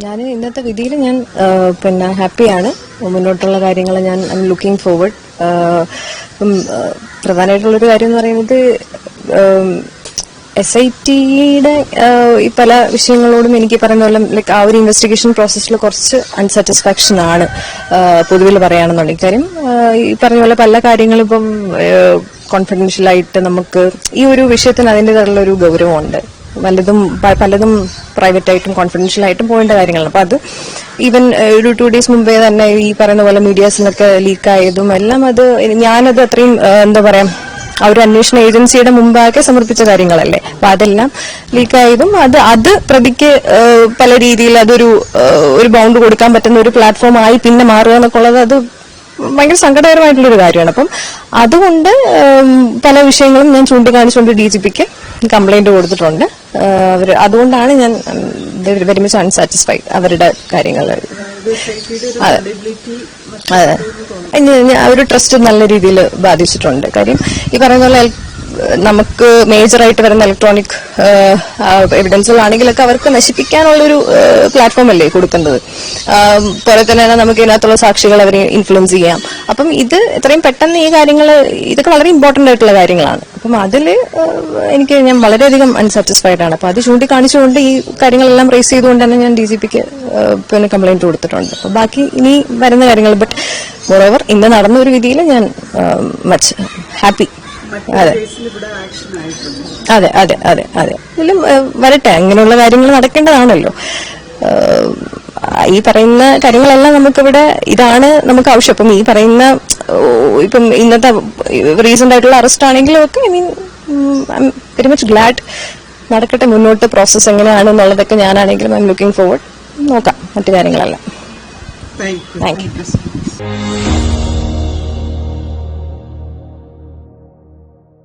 ഞാൻ ഇന്നത്തെ വിധിയിൽ ഞാൻ പിന്നെ ഹാപ്പിയാണ്. മുന്നോട്ടുള്ള കാര്യങ്ങൾ ഞാൻ ലുക്കിംഗ് ഫോർവേഡ്. പ്രധാനമായിട്ടുള്ളൊരു കാര്യം എന്ന് പറയുന്നത് SITയുടെ ഈ പല വിഷയങ്ങളോടും എനിക്ക് പറയുന്ന പോലെ ലൈക്ക് ആ ഒരു ഇൻവെസ്റ്റിഗേഷൻ പ്രോസസ്സിൽ കുറച്ച് അൺസാറ്റിസ്ഫാക്ഷൻ ആണ് പൊതുവിൽ പറയുകയാണെന്നുണ്ടെങ്കിൽ. കാര്യം ഈ പറഞ്ഞ പോലെ പല കാര്യങ്ങളും ഇപ്പം കോൺഫിഡൻഷ്യലായിട്ട് നമുക്ക് ഈ ഒരു വിഷയത്തിന് അതിൻ്റെതായിട്ടുള്ള ഒരു ഗൗരവമുണ്ട്. പലതും പ്രൈവറ്റായിട്ടും കോൺഫിഡൻഷ്യലായിട്ടും പോകേണ്ട കാര്യങ്ങളാണ്. അപ്പൊ അത് ഈവൻ ഒരു 2 days മുമ്പേ തന്നെ ഈ പറയുന്ന പോലെ മീഡിയാസിലൊക്കെ ലീക്കായതും എല്ലാം ഞാനത് അത്രയും എന്താ പറയാ ആ ഒരു അന്വേഷണ ഏജൻസിയുടെ മുമ്പാകെ സമർപ്പിച്ച കാര്യങ്ങളല്ലേ. അപ്പൊ അതെല്ലാം ലീക്കായതും അത് പ്രതിക്ക് പല രീതിയിൽ അതൊരു ബൗണ്ട് കൊടുക്കാൻ പറ്റുന്ന ഒരു പ്ലാറ്റ്ഫോം ആയി പിന്നെ മാറുക എന്നൊക്കെ ഉള്ളത് അത് ഭയങ്കര സങ്കടകരമായിട്ടുള്ളൊരു കാര്യമാണ്. അപ്പം അതുകൊണ്ട് പല വിഷയങ്ങളും ഞാൻ ചൂണ്ടിക്കാണിച്ചുകൊണ്ട് DGPക്ക് കംപ്ലൈന്റ് കൊടുത്തിട്ടുണ്ട്. അതുകൊണ്ടാണ് ഞാൻ വെരി മച്ച് അൺസാറ്റിസ്ഫൈഡ് അവരുടെ കാര്യങ്ങൾ. അതെ, ഒരു ട്രസ്റ്റ് നല്ല രീതിയിൽ ബാധിച്ചിട്ടുണ്ട്. കാര്യം ഈ പറയുന്ന പോലെ നമുക്ക് മേജറായിട്ട് വരുന്ന ഇലക്ട്രോണിക് എവിഡൻസുകളാണെങ്കിലൊക്കെ അവർക്ക് നശിപ്പിക്കാനുള്ളൊരു പ്ലാറ്റ്ഫോം അല്ലേ കൊടുക്കുന്നത്. പോലെ തന്നെ നമുക്ക് ഇതിനകത്തുള്ള സാക്ഷികൾ അവരെ ഇൻഫ്ലുവൻസ് ചെയ്യാം. അപ്പം ഇത് എത്രയും പെട്ടെന്ന് ഈ കാര്യങ്ങൾ ഇതൊക്കെ വളരെ ഇമ്പോർട്ടന്റ് ആയിട്ടുള്ള കാര്യങ്ങളാണ്. അപ്പം അതിൽ ഞാൻ വളരെയധികം അൺസാറ്റിസ്ഫൈഡ് ആണ്. അപ്പൊ അത് ചൂണ്ടിക്കാണിച്ചുകൊണ്ട് ഈ കാര്യങ്ങളെല്ലാം റേസ് ചെയ്തുകൊണ്ട് തന്നെ ഞാൻ DGPക്ക് പിന്നെ കംപ്ലൈന്റ് കൊടുത്തിട്ടുണ്ട്. അപ്പൊ ബാക്കി ഇനി വരുന്ന കാര്യങ്ങൾ ബട്ട് മോറോവർ ഇന്ന് നടന്ന ഒരു വിധിയിൽ ഞാൻ മച്ച് ഹാപ്പി. അതെ അതെ അതെ അതെ അതെ ഇതിലും വരട്ടെ, അങ്ങനെയുള്ള കാര്യങ്ങൾ നടക്കേണ്ടതാണല്ലോ. ഈ പറയുന്ന കാര്യങ്ങളെല്ലാം നമുക്കിവിടെ ഇതാണ് നമുക്ക് ആവശ്യം. അപ്പം ഈ പറയുന്ന ഇപ്പം ഇന്നത്തെ റീസെന്റ് ആയിട്ടുള്ള അറസ്റ്റ് ആണെങ്കിലും ഒക്കെ I'm very much glad. നടക്കട്ടെ മുന്നോട്ട് പ്രോസസ് എങ്ങനെയാണെന്നുള്ളതൊക്കെ ഞാനാണെങ്കിലും ഐ എം ലുക്കിംഗ് ഫോർവേഡ്. നോക്കാം മറ്റു കാര്യങ്ങളെല്ലാം. Thank U.